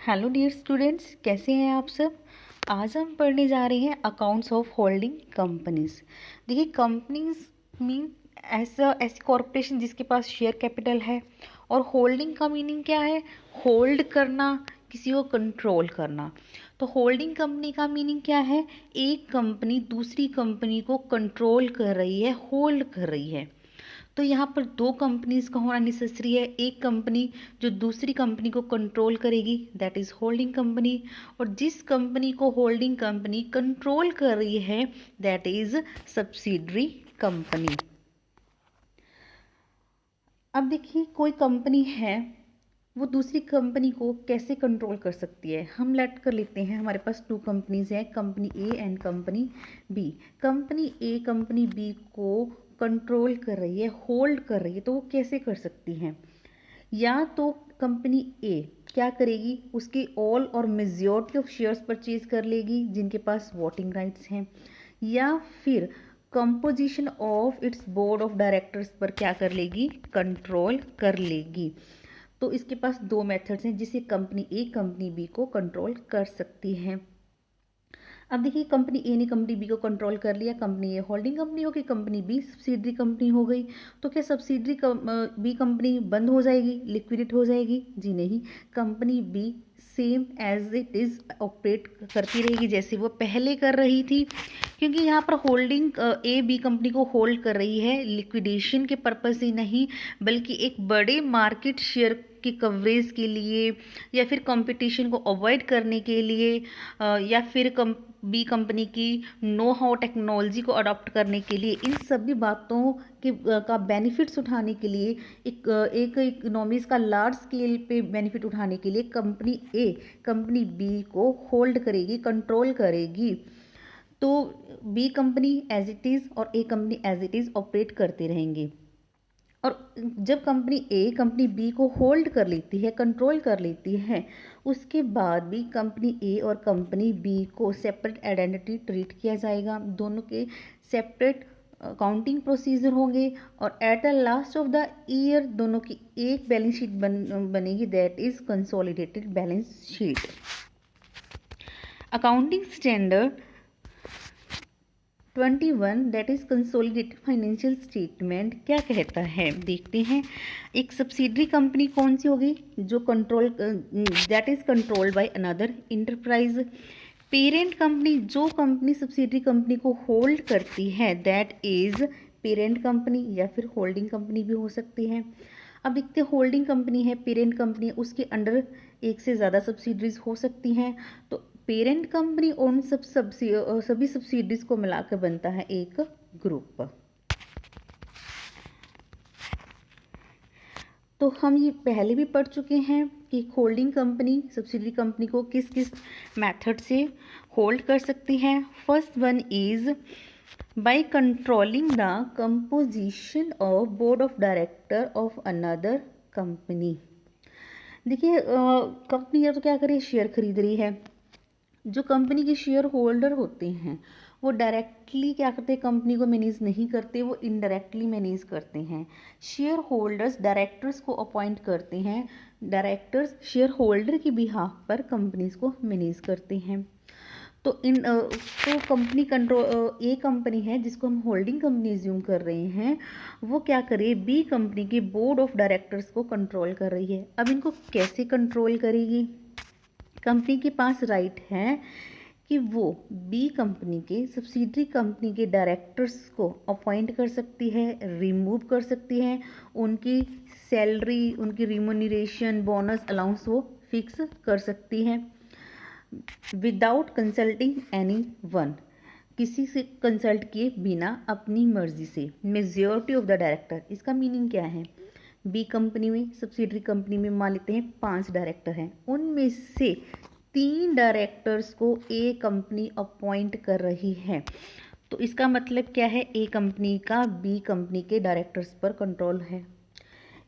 Hello dear students, कैसे हैं आप सब। आज हम पढ़ने जा रहे हैं अकाउंट्स ऑफ होल्डिंग कंपनीज। देखिए, कंपनीज मीन ऐसी कॉरपोरेशन जिसके पास शेयर कैपिटल है। और होल्डिंग का मीनिंग क्या है? होल्ड करना, किसी को कंट्रोल करना। तो होल्डिंग कंपनी का मीनिंग क्या है? एक कंपनी दूसरी कंपनी को कंट्रोल कर रही है, होल्ड कर रही है। तो यहाँ पर दो कंपनीज का होना नेसेसरी है। एक कंपनी जो दूसरी कंपनी को कंट्रोल करेगी, दैट इज होल्डिंग कंपनी। और जिस कंपनी को होल्डिंग कंपनी कंट्रोल कर रही है, दैट इज सब्सिडरी कंपनी। अब देखिए, कोई कंपनी है, वो दूसरी कंपनी को कैसे कंट्रोल कर सकती है। हम लेट कर लेते हैं, हमारे पास टू कंपनीज हैं, company A and company B. Company A company B को कंट्रोल कर रही है, होल्ड कर रही है। तो वो कैसे कर सकती हैं? या तो कंपनी ए क्या करेगी, उसके ऑल और मेजॉरिटी ऑफ शेयर्स परचेज कर लेगी जिनके पास वोटिंग राइट्स हैं, या फिर composition of its board of directors पर क्या कर लेगी, कंट्रोल कर लेगी। तो इसके पास दो मेथड्स हैं जिससे कंपनी ए कंपनी बी को कंट्रोल कर सकती है। अब देखिए, कंपनी ए ने कंपनी बी को कंट्रोल कर लिया। कंपनी ए होल्डिंग कंपनी हो गई, कंपनी बी सब्सिडरी कंपनी हो गई। तो क्या सब्सिडरी बी कंपनी बंद हो जाएगी, लिक्विडेट हो जाएगी? जी नहीं, company B same as it is operate करती रहेगी जैसे वो पहले कर रही थी। क्योंकि यहाँ पर होल्डिंग ए बी कंपनी को होल्ड कर रही है लिक्विडेशन के पर्पज से नहीं, बल्कि एक बड़े मार्केट शेयर की कवरेज के लिए, या फिर कंपटीशन को अवॉइड करने के लिए, या फिर बी कंपनी की नो हाउ टेक्नोलॉजी को अडॉप्ट करने के लिए, इन सभी बातों के का बेनिफिट्स उठाने के लिए, एक इकोनॉमीज का लार्ज स्केल पे बेनिफिट उठाने के लिए कंपनी ए कंपनी बी को होल्ड करेगी, कंट्रोल करेगी। तो B company as it is और A company as it is operate करते रहेंगे। और जब कंपनी ए कंपनी बी को होल्ड कर लेती है, कंट्रोल कर लेती है, उसके बाद भी कंपनी ए और कंपनी बी को सेपरेट आइडेंटिटी ट्रीट किया जाएगा। दोनों के सेपरेट अकाउंटिंग प्रोसीजर होंगे और at the last of the year दोनों की एक बैलेंस शीट बनेगी, that is consolidated balance sheet. Accounting standard 21 that is consolidated financial statement क्या कहता है, देखते हैं। एक सब्सिडरी कंपनी कौन सी होगी? जो control that is controlled by another enterprise. Parent company, जो कंपनी सब्सिडरी कंपनी को होल्ड करती है, दैट इज पेरेंट कंपनी, या फिर होल्डिंग कंपनी भी हो सकती है। अब देखते हैं, होल्डिंग कंपनी है, पेरेंट कंपनी है, उसके अंडर एक से ज़्यादा सब्सिडरीज हो सकती हैं। तो पेरेंट कंपनी उन सभी सब्सिडीज को मिलाकर बनता है एक ग्रुप। तो हम ये पहले भी पढ़ चुके हैं कि होल्डिंग कंपनी सब्सिडरी कंपनी को किस किस मेथड से होल्ड कर सकती है। First one is by controlling the composition of board of director of another company. देखिए, कंपनी या तो क्या करे, शेयर खरीद रही है। जो कंपनी के शेयर होल्डर होते हैं वो डायरेक्टली क्या करते हैं, कंपनी को मैनेज नहीं करते, वो इनडायरेक्टली मैनेज करते हैं। शेयर होल्डर्स डायरेक्टर्स को अपॉइंट करते हैं, डायरेक्टर्स शेयर होल्डर की बिहाफ पर कंपनीज को मैनेज करते हैं। तो तो कंपनी कंट्रोल ए कंपनी है जिसको हम होल्डिंग कंपनी एज्यूम कर रहे हैं, वो क्या करे, बी कंपनी के बोर्ड ऑफ डायरेक्टर्स को कंट्रोल कर रही है। अब इनको कैसे कंट्रोल करेगी? कंपनी के पास राइट है कि वो बी कंपनी के सब्सिडरी कंपनी के डायरेक्टर्स को अपॉइंट कर सकती है, रिमूव कर सकती है, उनकी सैलरी, उनकी रिम्यूनरेशन, बोनस, अलाउंस वो फिक्स कर सकती है विदाउट कंसल्टिंग एनी वन, किसी से कंसल्ट किए बिना, अपनी मर्जी से, मेजॉरिटी ऑफ द डायरेक्टर। इसका मीनिंग क्या है? बी कंपनी में, सब्सिडरी कंपनी में मान लेते हैं 5 डायरेक्टर हैं, उनमें से 3 डायरेक्टर्स को ए कंपनी अपॉइंट कर रही है। तो इसका मतलब क्या है? ए कंपनी का बी कंपनी के डायरेक्टर्स पर कंट्रोल है।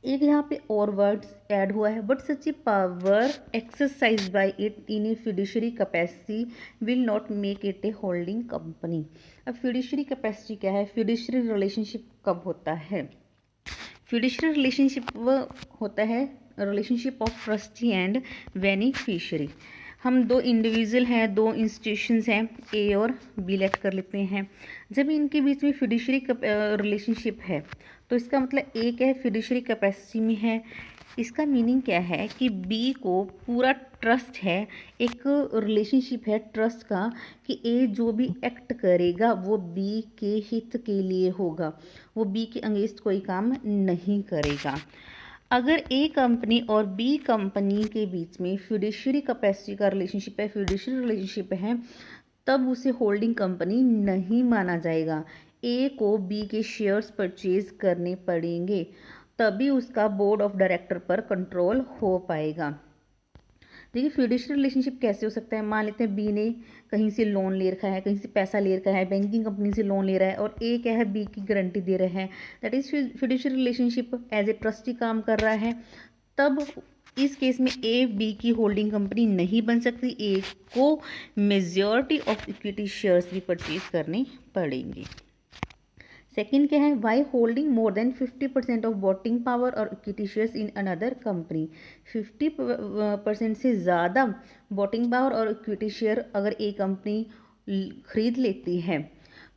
एक यहाँ पे और वर्ड्स ऐड हुआ है, but such A power exercise by it in A fiduciary capacity will not make it A holding company. अब फिड्यूशरी कैपेसिटी क्या है? फिड्यूशरी रिलेशनशिप कब होता है? फिड्यूशरी रिलेशनशिप होता है relationship of trustee and beneficiary. हम दो इंडिविजुअल हैं, दो इंस्टीट्यूशंस हैं, ए और बी लेट कर लेते हैं। जब इनके बीच में फिड्यूशियरी रिलेशनशिप है तो इसका मतलब ए क्या है, फिड्यूशियरी कैपेसिटी में है। इसका मीनिंग क्या है कि बी को पूरा ट्रस्ट है, एक रिलेशनशिप है ट्रस्ट का कि ए जो भी एक्ट करेगा वो बी के हित के लिए होगा, वो बी के अगेंस्ट कोई काम नहीं करेगा। अगर ए कंपनी और बी कंपनी के बीच में फिड्यूशियरी कैपेसिटी का रिलेशनशिप है, फिड्यूशियरी रिलेशनशिप है, तब उसे होल्डिंग कंपनी नहीं माना जाएगा। ए को बी के शेयर्स परचेज करने पड़ेंगे, तभी उसका बोर्ड ऑफ डायरेक्टर पर कंट्रोल हो पाएगा। देखिए फिड्यूशियरी रिलेशनशिप कैसे हो सकता है। मान लेते हैं बी ने कहीं से लोन ले रखा है, कहीं से पैसा ले रखा है, बैंकिंग कंपनी से लोन ले रहा है और ए क्या है, बी की गारंटी दे रहा है। That is fiduciary relationship, as a trustee काम कर रहा है। तब इस केस में ए बी की होल्डिंग कंपनी नहीं बन सकती, ए को मेजॉरिटी ऑफ इक्विटी शेयर्स भी परचेज करने पड़ेंगे। सेकेंड क्या है, why holding more than 50% of voting power और equity shares in another company. 50% से ज़्यादा वोटिंग पावर और इक्विटी शेयर अगर एक कंपनी खरीद लेती है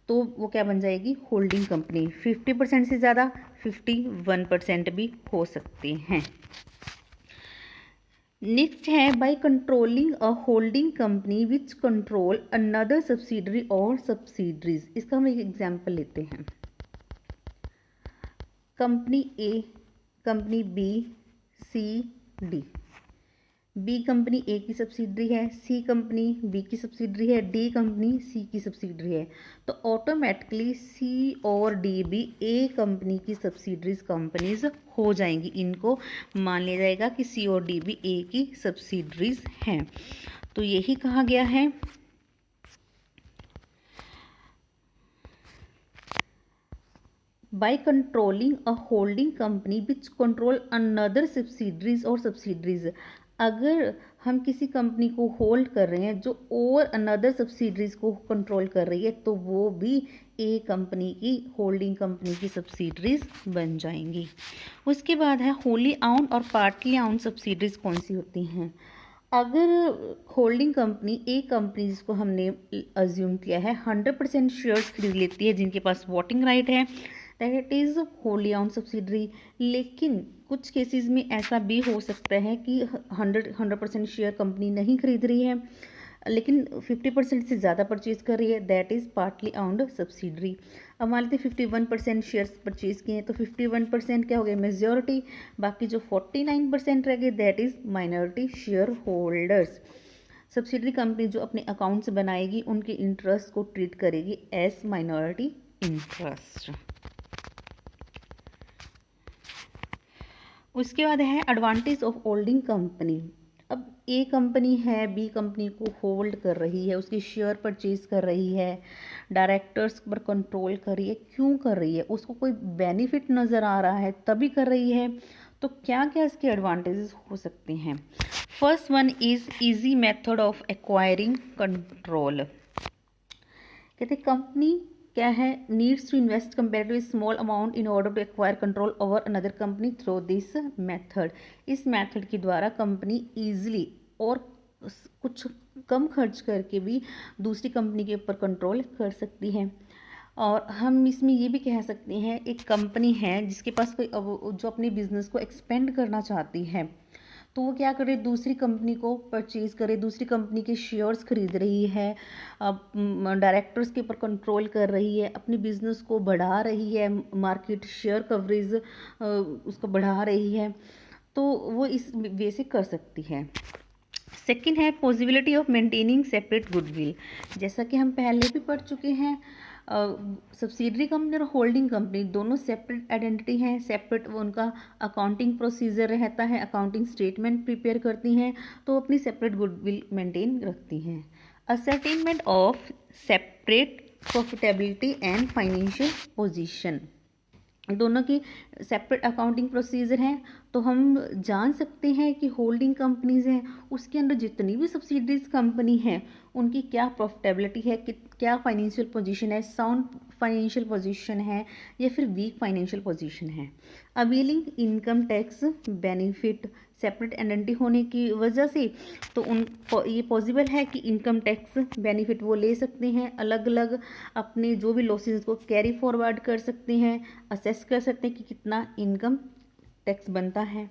तो वो क्या बन जाएगी, होल्डिंग कंपनी। 50% से ज़्यादा 51% भी हो सकते हैं। नेक्स्ट है, by controlling a holding company which control another subsidiary और सब्सिडरीज। इसका हम एक एग्जांपल लेते हैं। Company A, company B, C, D. B company ए की सब्सिडरी है, सी कंपनी बी की सब्सिडरी है, डी कंपनी सी की सब्सिडरी है। तो ऑटोमेटिकली सी और डी भी ए कंपनी की सब्सिडरीज कंपनीज हो जाएंगी। इनको मान लिया जाएगा कि सी और डी भी ए की सब्सिडरीज हैं। तो यही कहा गया है। By controlling a holding company which control another subsidiaries और सब्सिडरीज। अगर हम किसी कंपनी को होल्ड कर रहे हैं जो और अनदर सब्सिडरीज को कंट्रोल कर रही है तो वो भी ए कंपनी की होल्डिंग कंपनी की सब्सिडरीज बन जाएंगी। उसके बाद है होली आउंड और पार्टली आउंड सब्सिडरीज कौन सी होती हैं। अगर होल्डिंग कंपनी ए कंपनी जिसको हमने अज्यूम किया है 100% शेयर्स खरीद लेती है, जिनके पास वोटिंग राइट है, दैट इज होली आउंड सब्सिडरी। लेकिन कुछ केसेस में ऐसा भी हो सकता है कि 100% शेयर कंपनी नहीं खरीद रही है लेकिन 50% से ज़्यादा परचेज कर रही है, दैट इज़ पार्टली आउंड सब्सिडरी। अब मान लेते 51% शेयर्स परचेज किए हैं तो 51% क्या हो गया, मेजॉरिटी। बाकी जो 49% रह गए that is minority share holders. Subsidiary company जो अपने अकाउंट्स बनाएगी उनके इंटरेस्ट को ट्रीट करेगी एज माइनॉरिटी इंटरेस्ट। उसके बाद है एडवांटेज ऑफ होल्डिंग कंपनी। अब ए कंपनी है, बी कंपनी को होल्ड कर रही है, उसकी शेयर परचेज कर रही है, डायरेक्टर्स पर कंट्रोल कर रही है। क्यों कर रही है, उसको कोई बेनिफिट नज़र आ रहा है तभी कर रही है। तो क्या क्या इसके एडवांटेजेस हो सकते हैं। First one is easy method of acquiring control. कहते कंपनी क्या है, needs to invest comparatively small amount in order to acquire control over another company through this method. इस मेथड के द्वारा कंपनी ईजिली और कुछ कम खर्च करके भी दूसरी कंपनी के ऊपर कंट्रोल कर सकती है। और हम इसमें ये भी कह सकते हैं, एक कंपनी है जिसके पास कोई जो अपने बिजनेस को एक्सपेंड करना चाहती है तो वो क्या करे, दूसरी कंपनी को परचेज करे, दूसरी कंपनी के शेयर्स खरीद रही है, डायरेक्टर्स के ऊपर कंट्रोल कर रही है, अपनी बिजनेस को बढ़ा रही है, मार्केट शेयर कवरेज उसको बढ़ा रही है, तो वो इस वे से कर सकती है। सेकंड है possibility of maintaining separate goodwill. जैसा कि हम पहले भी पढ़ चुके हैं, सब्सिडरी कंपनी और होल्डिंग कंपनी दोनों सेपरेट आइडेंटिटी हैं, सेपरेट उनका अकाउंटिंग प्रोसीजर रहता है, अकाउंटिंग स्टेटमेंट प्रिपेयर करती हैं, तो अपनी सेपरेट गुडविल मेंटेन रखती हैं। Ascertainment of separate profitability and financial position, दोनों की सेपरेट अकाउंटिंग प्रोसीजर हैं, तो हम जान सकते हैं कि होल्डिंग कंपनीज हैं उसके अंदर जितनी भी सब्सिडरीज कंपनी हैं उनकी क्या प्रॉफिटेबिलिटी है, क्या फाइनेंशियल पोजीशन है, साउंड फाइनेंशियल पोजीशन है या फिर वीक फाइनेंशियल पोजीशन है। Availing income tax benefit, separate entity होने की वजह से, तो ये पॉसिबल है कि इनकम टैक्स बेनिफिट वो ले सकते हैं, अलग अलग अपने जो भी लॉसेस को कैरी फॉरवर्ड कर सकते हैं, असेस कर सकते हैं कि कितना इनकम टैक्स बनता है।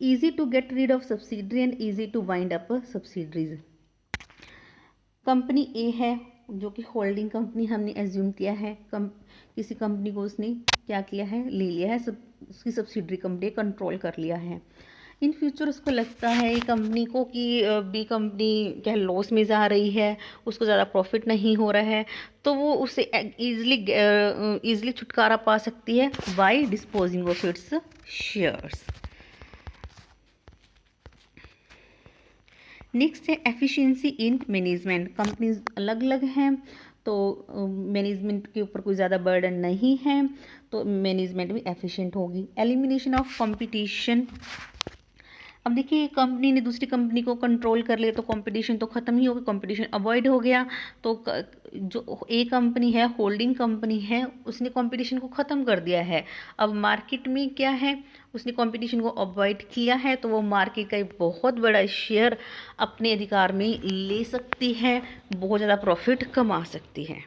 Easy to get rid of subsidiary and easy to wind up subsidiaries. Company A है जो कि होल्डिंग कंपनी हमने एज्यूम किया है, किसी कंपनी को उसने क्या किया है, ले लिया है, उसकी सब्सिडरी कंपनी कंट्रोल कर लिया है। इन फ्यूचर उसको लगता है कंपनी को कि बी कंपनी क्या लॉस में जा रही है, उसको ज़्यादा प्रॉफिट नहीं हो रहा है, तो वो उससे ईजिली छुटकारा पा सकती है by disposing of its shares. Next है एफिशिएंसी इन मैनेजमेंट। कंपनीज अलग अलग हैं, तो मैनेजमेंट के ऊपर कोई ज़्यादा बर्डन नहीं है, तो मैनेजमेंट भी एफिशिएंट होगी। Elimination of competition. अब देखिए कंपनी ने दूसरी कंपनी को कंट्रोल कर लिया तो कंपटीशन तो ख़त्म ही हो गया, कंपटीशन अवॉइड हो गया। तो जो ए कंपनी है, होल्डिंग कंपनी है, उसने कंपटीशन को ख़त्म कर दिया है। अब मार्केट में क्या है, उसने कंपटीशन को अवॉइड किया है, तो वो मार्केट का एक बहुत बड़ा शेयर अपने अधिकार में ले सकती है, बहुत ज़्यादा प्रॉफिट कमा सकती है।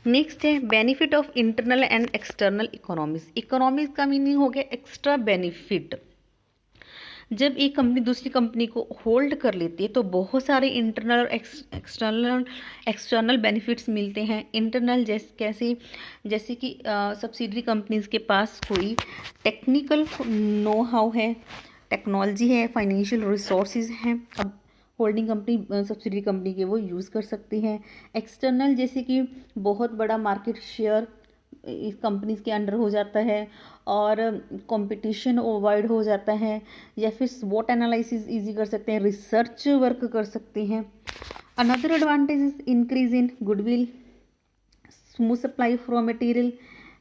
नेक्स्ट है benefit of internal and external economics. Economics का मीनिंग हो गया एक्स्ट्रा बेनिफिट। जब एक कंपनी दूसरी कंपनी को होल्ड कर लेती है तो बहुत सारे इंटरनल और एक्सटर्नल बेनिफिट्स मिलते हैं। इंटरनल जैसे कि सब्सिडरी कंपनीज के पास कोई टेक्निकल नो हाउ है, टेक्नोलॉजी है, फाइनेंशियल रिसोर्सेज हैं, अब होल्डिंग कंपनी सब्सिडरी कंपनी के वो यूज़ कर सकती हैं। एक्सटर्नल जैसे कि बहुत बड़ा मार्केट शेयर इस कंपनीज के अंडर हो जाता है और कंपटीशन अवॉइड हो जाता है, या फिर स्वॉट एनालिसिस इजी कर सकते हैं, रिसर्च वर्क कर सकते हैं। Another advantage is increase in goodwill, smooth supply of raw material,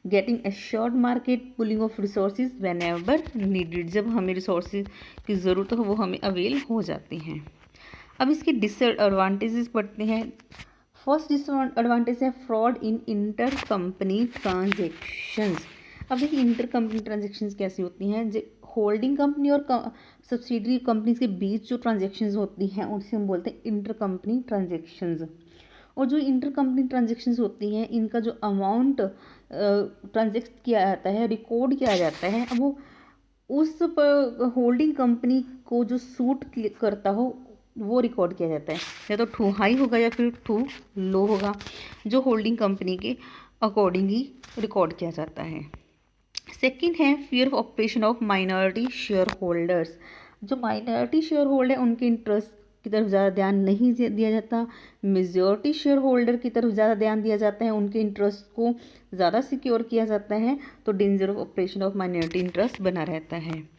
getting assured market, pulling of resources when ever needed. जब हमें रिसोर्सेज की ज़रूरत हो वो हमें अवेल हो जाती हैं। अब इसके डिसएडवांटेजेस पढ़ते हैं। फर्स्ट डिसएडवांटेज है fraud in inter company transactions. अब देखिए इंटर कंपनी ट्रांजेक्शन्स कैसी होती हैं, जो होल्डिंग कंपनी और सब्सिडरी कंपनीज के बीच जो ट्रांजेक्शन्स होती हैं उनसे हम बोलते हैं इंटर कंपनी ट्रांजेक्शन्स। और जो इंटर कंपनी ट्रांजेक्शन्स होती हैं इनका जो अमाउंट ट्रांजेक्ट किया जाता है, रिकॉर्ड किया जाता है, अब वो उस होल्डिंग कंपनी को जो सूट करता हो वो रिकॉर्ड किया जाता है, या तो टू हाई होगा या फिर टू लो होगा, जो होल्डिंग कंपनी के अकॉर्डिंग ही रिकॉर्ड किया जाता है। सेकंड है fear of operation of minority share holders. जो माइनॉरिटी शेयर होल्डर है उनके इंटरेस्ट की तरफ ज़्यादा ध्यान नहीं दिया जाता, मेजॉरिटी शेयर होल्डर की तरफ ज़्यादा ध्यान दिया जाता है, उनके इंटरेस्ट को ज़्यादा सिक्योर किया जाता है, तो danger of operation of minority interest बना रहता है।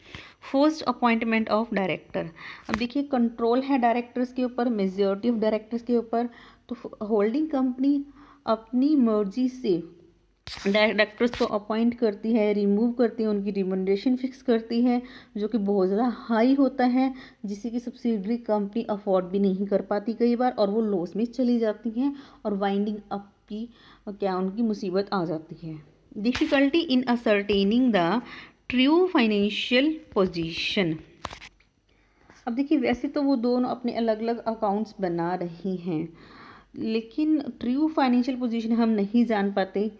First appointment of director. अब देखिए कंट्रोल है डायरेक्टर्स के ऊपर, मेजॉरिटी ऑफ डायरेक्टर्स के ऊपर, तो होल्डिंग कंपनी अपनी मर्जी से डायरेक्टर्स को अपॉइंट करती है, रिमूव करती है, उनकी रिमंडेशन फिक्स करती है, जो कि बहुत ज़्यादा हाई होता है, जिसे कि सब्सिडरी कंपनी अफोर्ड भी नहीं कर पाती कई बार, और वो लॉस में चली जाती हैं और वाइंडिंग अप की क्या उनकी मुसीबत आ जाती है। Difficulty in ascertaining the true financial position. अब देखिए वैसे तो वो दोनों अपने अलग अलग अकाउंट्स बना रही हैं, लेकिन ट्रू फाइनेंशियल पोजीशन हम नहीं जान पाते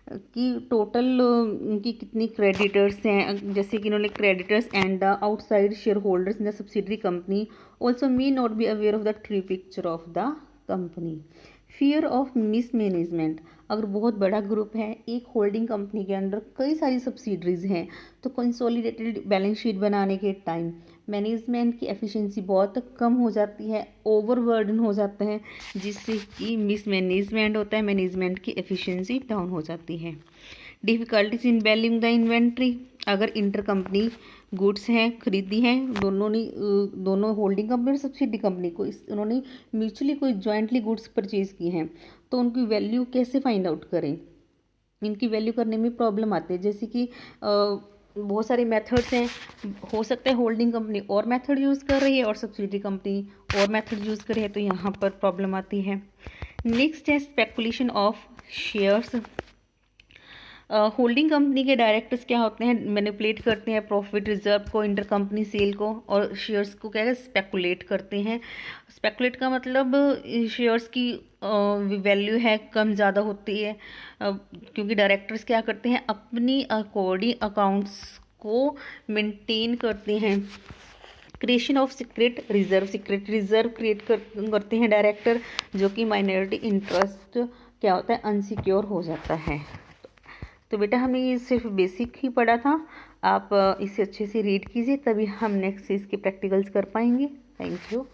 कि टोटल उनकी कितनी क्रेडिटर्स हैं। जैसे कि इन्होंने creditors and the outside share holders in the subsidiary company also may not be aware of the true picture of the company. Fear of mismanagement. अगर बहुत बड़ा ग्रुप है, एक होल्डिंग कंपनी के अंडर कई सारी सब्सिडरीज हैं, तो कंसोलिडेटेड बैलेंस शीट बनाने के टाइम मैनेजमेंट की एफिशिएंसी बहुत कम हो जाती है, ओवरबर्डन हो जाता है, जिससे कि मिसमैनेजमेंट होता है, मैनेजमेंट की एफिशिएंसी डाउन हो जाती है। Difficulties in valuing the inventory. अगर इंटर कंपनी गुड्स हैं खरीदी हैं, दोनों होल्डिंग कंपनी और सब्सिडी कंपनी को उन्होंने म्यूचुअली कोई जॉइंटली गुड्स परचेज की हैं, तो उनकी वैल्यू कैसे फाइंड आउट करें। इनकी वैल्यू करने में प्रॉब्लम आती है, जैसे कि बहुत सारे मेथड्स हैं, हो सकता है होल्डिंग कंपनी और मेथड यूज़ कर रही है और सब्सिडी कंपनी और मेथड यूज़ कर रही है, तो यहाँ पर प्रॉब्लम आती है। नेक्स्ट है speculation of shares. Holding company के डायरेक्टर्स क्या होते हैं, मैनिपुलेट करते हैं प्रॉफिट रिजर्व को, इंटर कंपनी सेल को, और शेयर्स को क्या है स्पेकुलेट करते हैं। स्पेकुलेट का मतलब शेयर्स की वैल्यू है कम ज़्यादा होती है, क्योंकि डायरेक्टर्स क्या करते हैं अपनी अकॉर्डिंग अकाउंट्स को मेंटेन करते हैं। Creation of secret reserve create करते हैं डायरेक्टर, जो कि माइनॉरिटी इंटरेस्ट क्या होता है अनसिक्योर हो जाता है। तो बेटा हमने ये सिर्फ बेसिक ही पढ़ा था, आप इसे अच्छे से रीड कीजिए, तभी हम नेक्स्ट इसके प्रैक्टिकल्स कर पाएंगे। Thank you.